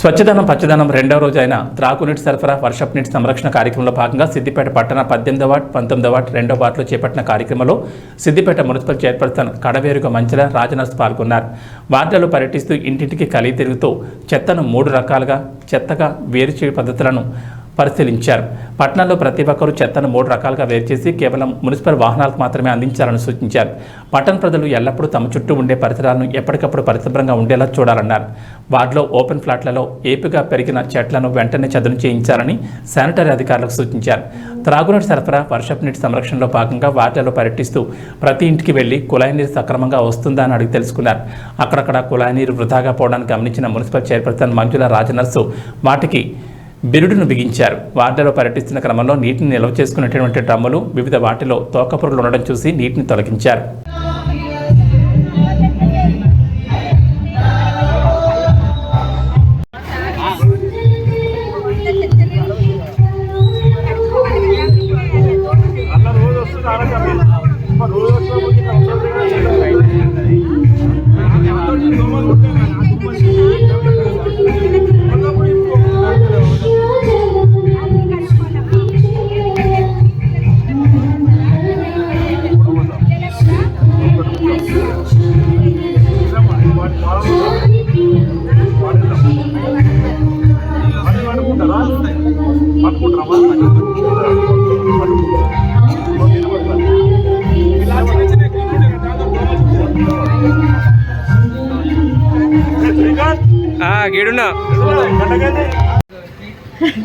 స్వచ్ఛదనం పచ్చదనం రెండవ రోజు అయిన త్రాగునీటి సరఫరా వర్షపు నీటి సంరక్షణ కార్యక్రమంలో భాగంగా సిద్దిపేట పట్టణ 18వ వార్డు 19వ వార్డు 2వ వార్డులో చేపట్టిన కార్యక్రమంలో సిద్దిపేట మున్సిపల్ చైర్పర్సన్ కడవేరుగ మంచల రాజనర్స్ పాల్గొన్నారు. వార్డులలో పర్యటిస్తూ ఇంటింటికి కలిగి తిరుగుతూ చెత్తను 3 రకాలుగా చెత్తగా వేరు చేయే పద్ధతులను పరిశీలించారు. పట్టణంలో ప్రతి ఒక్కరూ చెత్తను 3 రకాలుగా వేరు చేసి కేవలం మున్సిపల్ వాహనాలకు మాత్రమే అందించాలని సూచించారు. పట్టణ ప్రజలు ఎల్లప్పుడూ తమ చుట్టూ ఉండే పరిసరాలను ఎప్పటికప్పుడు పరిశుభ్రంగా ఉండేలా చూడాలన్నారు. వార్డులో ఓపెన్ ఫ్లాట్లలో ఏపుగా పెరిగిన చెట్లను వెంటనే చదును చేయించాలని శానిటరీ అధికారులకు సూచించారు. త్రాగునీటి సరఫరా వర్షపు నీటి సంరక్షణలో భాగంగా వార్డులలో పర్యటిస్తూ ప్రతి ఇంటికి వెళ్లి కుళాయి నీరు సక్రమంగా వస్తుందా అని అడిగి తెలుసుకున్నారు. అక్కడక్కడ కుళాయి నీరు వృధాగా పోవడానికి గమనించిన మున్సిపల్ చైర్పర్సన్ మంజుల రాజనర్సు వాటికి బిరుడును బిగించారు. వార్డులో పర్యటిస్తున్న క్రమంలో నీటిని నిల్వ చేసుకున్నటువంటి డ్రమ్ములు వివిధ వాటిలో తోకపురుగులు ఉండడం చూసి నీటిని తొలగించారు.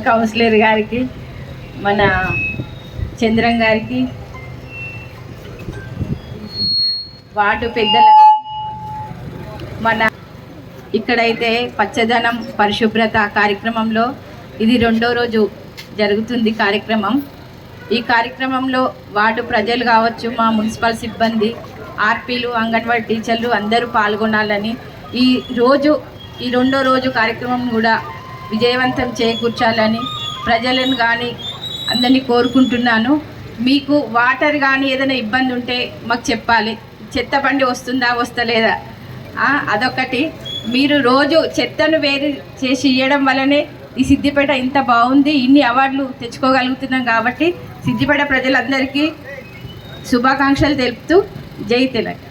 కౌన్సిలర్ గారికి, మన చంద్రం గారికి, వార్డు పెద్దలకు, మన ఇక్కడైతే పచ్చదనం పరిశుభ్రత కార్యక్రమంలో ఇది 2వ రోజు జరుగుతుంది కార్యక్రమం. ఈ కార్యక్రమంలో వార్డు ప్రజలు కావచ్చు, మా మున్సిపల్ సిబ్బంది, ఆర్పీలు, అంగన్వాడీ టీచర్లు అందరూ పాల్గొనాలని ఈ 2వ రోజు కార్యక్రమం కూడా విజయవంతం చేకూర్చాలని ప్రజలను కానీ అందరినీ కోరుకుంటున్నాను. మీకు వాటర్ కానీ ఏదైనా ఇబ్బంది ఉంటే మాకు చెప్పాలి. చెత్త బండి వస్తుందా వస్తలేదా అదొకటి. మీరు రోజు చెత్తను వేరు చేసి ఇవ్వడం వల్లనే ఈ సిద్దిపేట ఇంత బాగుంది, ఇన్ని అవార్డులు తెచ్చుకోగలుగుతున్నాం. కాబట్టి సిద్దిపేట ప్రజలందరికీ శుభాకాంక్షలు తెలుపుతూ జై తెలంగాణ.